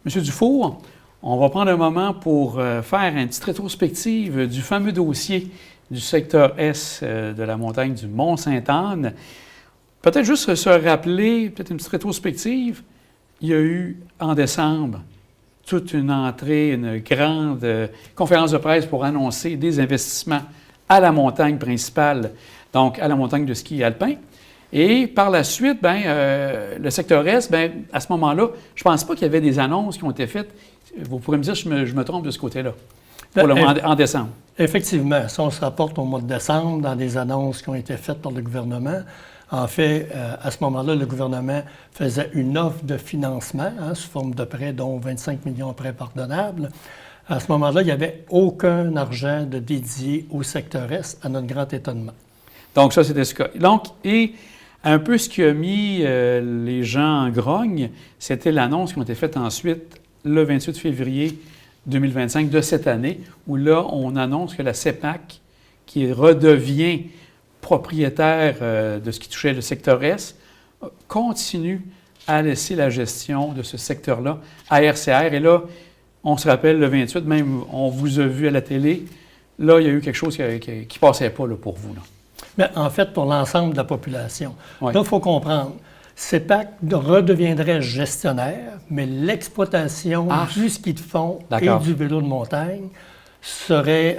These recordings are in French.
Monsieur Dufour, on va prendre un moment pour faire une petite rétrospective du fameux dossier du secteur S de la montagne du Mont-Sainte-Anne. Peut-être juste se rappeler, peut-être une petite rétrospective. Il y a eu en décembre toute une entrée, une grande conférence de presse pour annoncer des investissements à la montagne principale, donc à la montagne de ski alpin. Et par la suite, le secteur S, à ce moment-là, je ne pense pas qu'il y avait des annonces qui ont été faites. Vous pourrez me dire si je me trompe de ce côté-là, pour le mois en décembre. Effectivement, ça, on se rapporte au mois de décembre dans des annonces qui ont été faites par le gouvernement. En fait, à ce moment-là, le gouvernement faisait une offre de financement sous forme de prêts, dont 25 millions de prêts pardonnables. À ce moment-là, il n'y avait aucun argent de dédié au secteur S, à notre grand étonnement. Donc, ça, c'était ce cas. Donc, et un peu ce qui a mis les gens en grogne, c'était l'annonce qui a été faite ensuite le 28 février 2025 de cette année, où là, on annonce que la CEPAC, qui redevient propriétaire de ce qui touchait le secteur S, continue à laisser la gestion de ce secteur-là à RCR. Et là, on se rappelle, le 28, même on vous a vu à la télé, là, il y a eu quelque chose qui ne passait pas là, pour vous. Là. Mais en fait, pour l'ensemble de la population. Oui. Là, il faut comprendre, CEPAC redeviendrait gestionnaire, mais l'exploitation du ski de fond et du vélo de montagne serait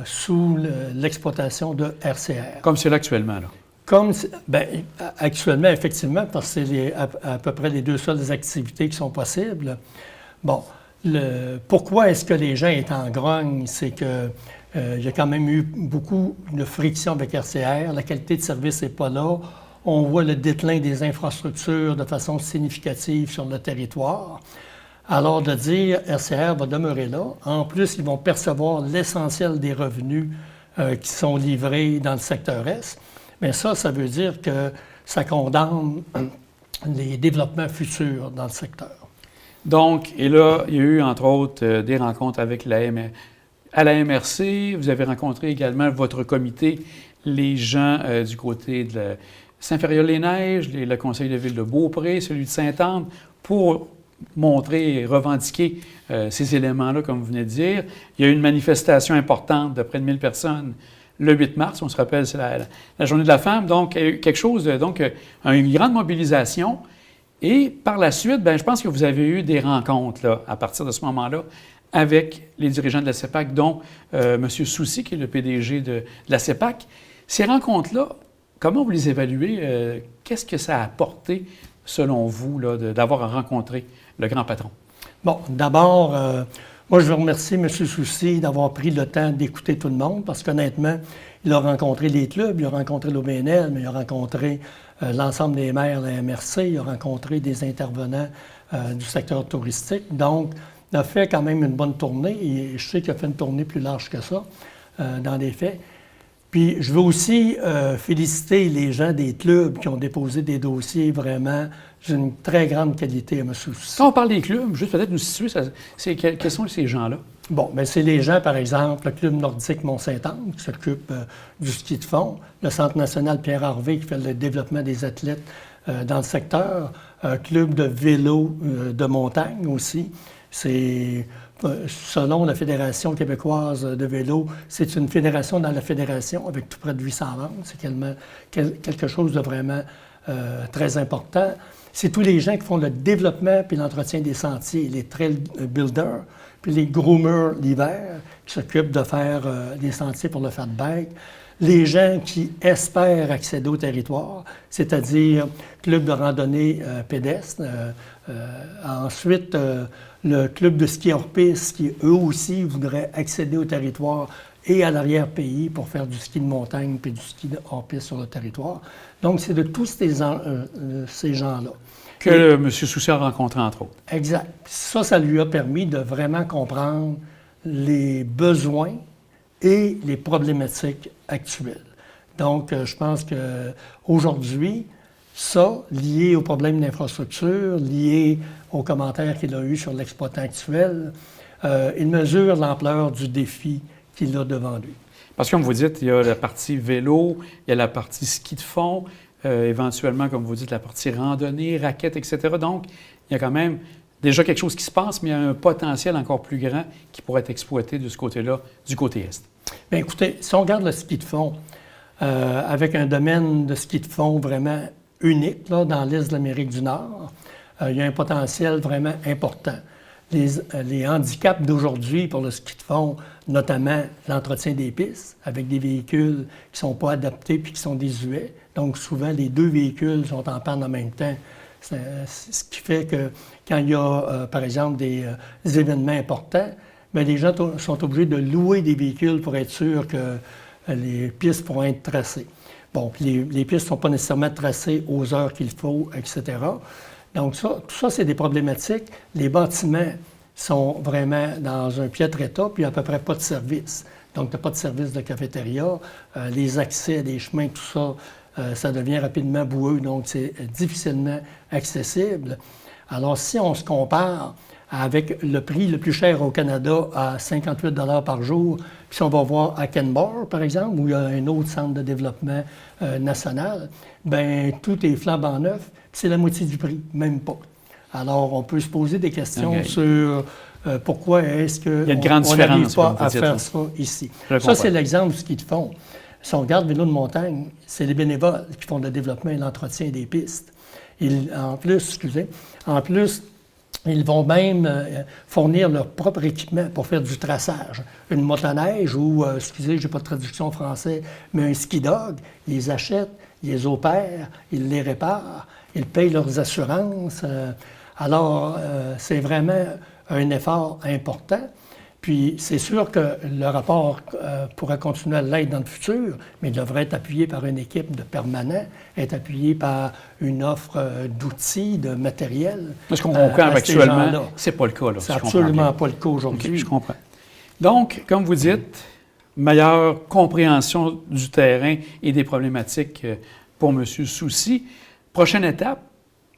sous l'exploitation de RCR. Comme c'est là actuellement, là. Actuellement, effectivement, parce que c'est à peu près les deux seules activités qui sont possibles. Bon, pourquoi est-ce que les gens sont en grogne? C'est que il y a quand même eu beaucoup de friction avec RCR. La qualité de service n'est pas là. On voit le déclin des infrastructures de façon significative sur le territoire. Alors de dire RCR va demeurer là. En plus, ils vont percevoir l'essentiel des revenus qui sont livrés dans le secteur S. Mais ça veut dire que ça condamne les développements futurs dans le secteur. Donc, et là, il y a eu, entre autres, des rencontres avec à la MRC. Vous avez rencontré également votre comité, les gens du côté de Saint-Ferréol-les-Neiges, le conseil de ville de Beaupré, celui de Sainte-Anne, pour montrer et revendiquer ces éléments-là, comme vous venez de dire. Il y a eu une manifestation importante de près de 1000 personnes le 8 mars. On se rappelle, c'est la Journée de la femme. Donc, il y a eu quelque chose, une grande mobilisation. Et par la suite, je pense que vous avez eu des rencontres là, à partir de ce moment-là avec les dirigeants de la CEPAC, dont M. Soucy, qui est le PDG de la CEPAC. Ces rencontres-là, comment vous les évaluez? Qu'est-ce que ça a apporté, selon vous, là, d'avoir rencontré le grand patron? Bon, d'abord, moi, je veux remercier M. Soucy d'avoir pris le temps d'écouter tout le monde, parce qu'honnêtement, il a rencontré les clubs, il a rencontré l'OBNL, mais il a rencontré l'ensemble des maires de la MRC, il a rencontré des intervenants du secteur touristique. Donc, il a fait quand même une bonne tournée, et je sais qu'il a fait une tournée plus large que ça, dans les faits. Puis, je veux aussi féliciter les gens des clubs qui ont déposé des dossiers vraiment d'une très grande qualité à M. Soucy. Quand on parle des clubs, juste peut-être nous situer, quels sont ces gens-là? Bon, bien, c'est les gens, par exemple, le Club nordique Mont-Sainte-Anne, qui s'occupe du ski de fond, le Centre national Pierre-Harvey, qui fait le développement des athlètes dans le secteur, Club de vélo de montagne aussi. C'est, selon la Fédération québécoise de vélo, c'est une fédération dans la fédération avec tout près de 800 membres. C'est quelque chose de vraiment très important. C'est tous les gens qui font le développement puis l'entretien des sentiers, les trail builders, puis les groomers l'hiver, qui s'occupent de faire des sentiers pour le fat bike. Les gens qui espèrent accéder au territoire, c'est-à-dire club de randonnée pédestre. Ensuite, le club de ski hors-piste qui, eux aussi, voudraient accéder au territoire et à l'arrière-pays pour faire du ski de montagne puis du ski hors-piste sur le territoire. Donc, c'est de tous ces gens-là. Que M. Soucy a rencontré, entre autres. Exact. Ça lui a permis de vraiment comprendre les besoins et les problématiques actuelles. Donc, je pense qu'aujourd'hui, ça, lié aux problèmes d'infrastructure, lié aux commentaires qu'il a eus sur l'exploitant actuel, il mesure l'ampleur du défi qu'il a devant lui. Parce que, comme vous dites, il y a la partie vélo, il y a la partie ski de fond, éventuellement, comme vous dites, la partie randonnée, raquettes, etc. Donc, il y a quand même déjà quelque chose qui se passe, mais il y a un potentiel encore plus grand qui pourrait être exploité de ce côté-là, du côté est. Bien, écoutez, si on regarde le ski de fond, avec un domaine de ski de fond vraiment unique là, dans l'est de l'Amérique du Nord, il y a un potentiel vraiment important. Les handicaps d'aujourd'hui pour le ski de fond, notamment l'entretien des pistes, avec des véhicules qui ne sont pas adaptés puis qui sont désuets. Donc, souvent, les deux véhicules sont en panne en même temps. Ce qui fait que quand il y a, par exemple, des événements importants, bien, les gens sont obligés de louer des véhicules pour être sûr que les pistes pourront être tracées. Bon, puis les pistes ne sont pas nécessairement tracées aux heures qu'il faut, etc. Donc, tout ça, c'est des problématiques. Les bâtiments sont vraiment dans un piètre état, puis à peu près pas de service. Donc, tu n'as pas de service de cafétéria. Les accès des chemins, tout ça, ça devient rapidement boueux, donc c'est difficilement accessible. Alors, si on se compare avec le prix le plus cher au Canada à 58 $ par jour, puis si on va voir à Kenmore, par exemple, où il y a un autre centre de développement national, bien, tout est flambant neuf, puis c'est la moitié du prix, même pas. Alors, on peut se poser des questions sur pourquoi est-ce qu'on n'arrive pas à faire ça ici. Ça, c'est l'exemple du ski de fond. Si on regarde vélo de montagne, c'est les bénévoles qui font le développement et l'entretien des pistes. En plus, ils vont même fournir leur propre équipement pour faire du traçage. Une motoneige ou, excusez, je n'ai pas de traduction en français, mais un ski dog, ils les achètent, ils les opèrent, ils les réparent, ils payent leurs assurances. Alors, c'est vraiment un effort important. Puis, c'est sûr que le rapport pourrait continuer à l'être dans le futur, mais il devrait être appuyé par une équipe de permanents, être appuyé par une offre d'outils, de matériel. Ce qu'on comprend actuellement, ce n'est pas le cas. C'est absolument pas le cas aujourd'hui. Okay, je comprends. Donc, comme vous dites, meilleure compréhension du terrain et des problématiques pour M. Soucy. Prochaine étape,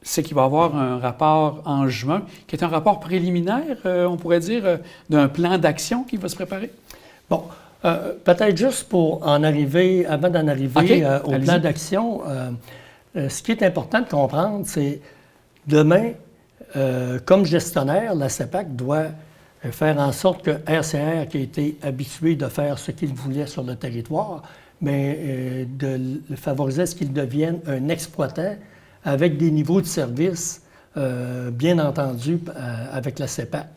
c'est qu'il va y avoir un rapport en juin, qui est un rapport préliminaire, on pourrait dire, d'un plan d'action qui va se préparer? Bon, peut-être juste pour en arriver, avant d'en arriver au plan d'action, ce qui est important de comprendre, c'est demain, comme gestionnaire, la CEPAC doit faire en sorte que RCR, qui a été habitué de faire ce qu'il voulait sur le territoire, mais de favoriser à ce qu'il devienne un exploitant avec des niveaux de service, bien entendu, avec la CEPAC.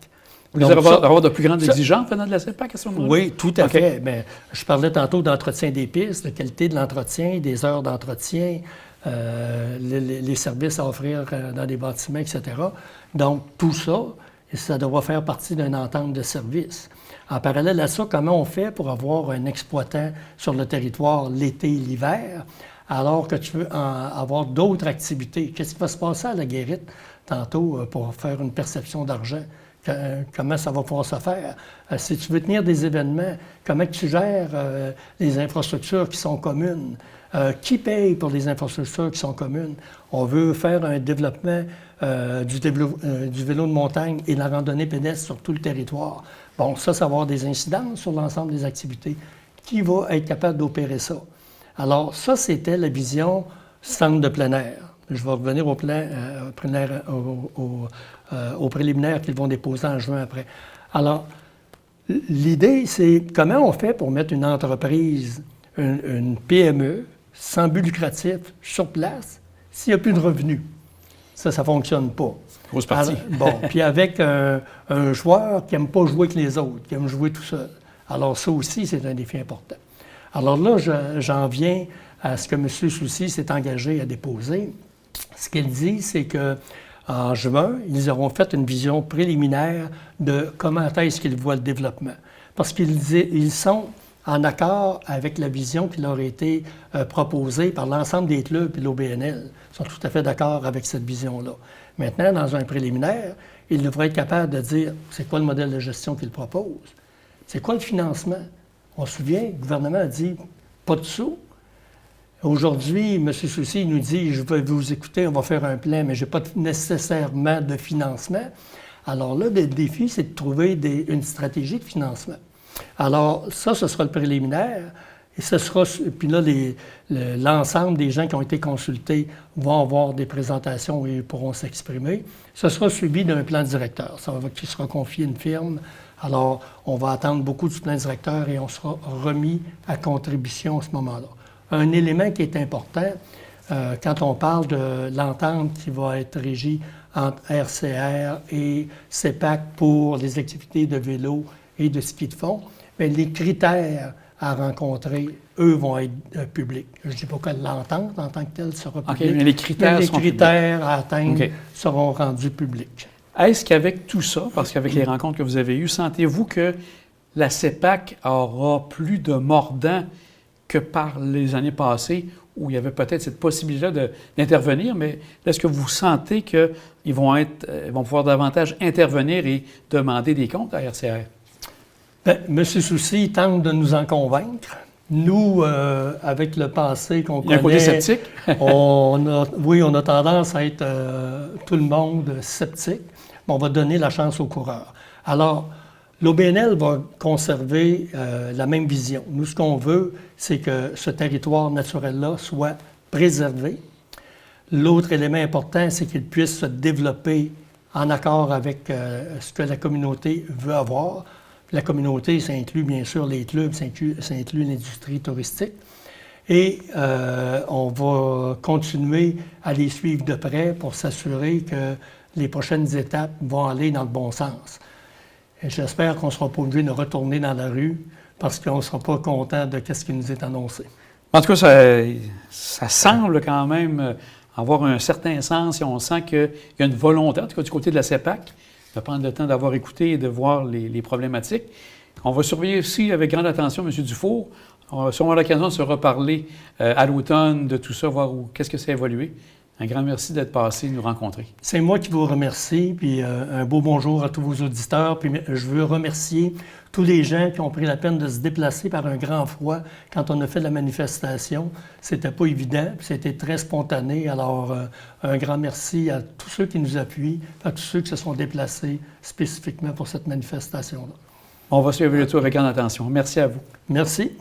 Vous allez avoir de plus grandes exigences venant de la CEPAC à ce moment-là? Oui, tout à fait. Bien, je parlais tantôt d'entretien des pistes, de qualité de l'entretien, des heures d'entretien, les services à offrir dans des bâtiments, etc. Donc, tout ça, ça devra faire partie d'une entente de service. En parallèle à ça, comment on fait pour avoir un exploitant sur le territoire l'été et l'hiver, alors que tu veux avoir d'autres activités? Qu'est-ce qui va se passer à la Guérite tantôt pour faire une perception d'argent? Comment ça va pouvoir se faire? Si tu veux tenir des événements, comment tu gères les infrastructures qui sont communes? Qui paye pour les infrastructures qui sont communes? On veut faire un développement du vélo de montagne et de la randonnée pédestre sur tout le territoire. Bon, ça va avoir des incidences sur l'ensemble des activités. Qui va être capable d'opérer ça? Alors, ça, c'était la vision centre de plein air. Je vais revenir au préliminaire qu'ils vont déposer en juin après. Alors, l'idée, c'est comment on fait pour mettre une entreprise, une PME, sans but lucratif, sur place, s'il n'y a plus de revenus. Ça ne fonctionne pas. Grosse partie. Bon, puis avec un joueur qui n'aime pas jouer avec les autres, qui aime jouer tout seul. Alors, ça aussi, c'est un défi important. Alors là, j'en viens à ce que M. Soucy s'est engagé à déposer. Ce qu'il dit, c'est qu'en juin, ils auront fait une vision préliminaire de comment est-ce qu'ils voient le développement. Parce qu'ils sont en accord avec la vision qui leur a été proposée par l'ensemble des clubs et l'OBNL. Ils sont tout à fait d'accord avec cette vision-là. Maintenant, dans un préliminaire, ils devraient être capables de dire c'est quoi le modèle de gestion qu'ils proposent, c'est quoi le financement. On se souvient, le gouvernement a dit pas de sous. Aujourd'hui, M. Soucy nous dit je vais vous écouter, on va faire un plan, mais je n'ai pas nécessairement de financement. Alors là, le défi, c'est de trouver une stratégie de financement. Alors, ça, ce sera le préliminaire. Et ce sera, puis là, l'ensemble des gens qui ont été consultés vont avoir des présentations et pourront s'exprimer. Ce sera suivi d'un plan directeur, qui sera confié à une firme. Alors, on va attendre beaucoup du plan directeur et on sera remis à contribution à ce moment-là. Un élément qui est important, quand on parle de l'entente qui va être régie entre RCR et CEPAC pour les activités de vélo et de ski de fond, bien, les critères à rencontrer, eux, vont être publics. Je ne dis pas que l'entente en tant que telle sera publique, mais les critères, à atteindre seront rendus publics. Est-ce qu'avec tout ça, parce qu'avec les rencontres que vous avez eues, sentez-vous que la CEPAC aura plus de mordant que par les années passées où il y avait peut-être cette possibilité d'intervenir, mais est-ce que vous sentez qu'ils vont pouvoir davantage intervenir et demander des comptes à RCR? Bien, M. Soucy tente de nous en convaincre. Nous, avec le passé qu'on connaît... Il y a un côté sceptique? on a tendance à être tout le monde sceptique, mais on va donner la chance aux coureurs. Alors, l'OBNL va conserver la même vision. Nous, ce qu'on veut, c'est que ce territoire naturel-là soit préservé. L'autre élément important, c'est qu'il puisse se développer en accord avec ce que la communauté veut avoir. La communauté, ça inclut bien sûr les clubs, ça inclut l'industrie touristique. Et on va continuer à les suivre de près pour s'assurer que les prochaines étapes vont aller dans le bon sens. Et j'espère qu'on ne sera pas obligé de retourner dans la rue parce qu'on ne sera pas content de ce qui nous est annoncé. En tout cas, ça semble quand même avoir un certain sens et on sent qu'il y a une volonté, en tout cas du côté de la CEPAC, de prendre le temps d'avoir écouté et de voir les problématiques. On va surveiller aussi avec grande attention M. Dufour. On va sûrement l'occasion de se reparler à l'automne de tout ça, voir qu'est-ce que ça a évolué. Un grand merci d'être passé nous rencontrer. C'est moi qui vous remercie, puis un beau bonjour à tous vos auditeurs. Puis je veux remercier tous les gens qui ont pris la peine de se déplacer par un grand froid quand on a fait la manifestation. C'était pas évident, puis c'était très spontané. Alors, un grand merci à tous ceux qui nous appuient, à tous ceux qui se sont déplacés spécifiquement pour cette manifestation-là. On va suivre le tout avec grande attention. Merci à vous. Merci.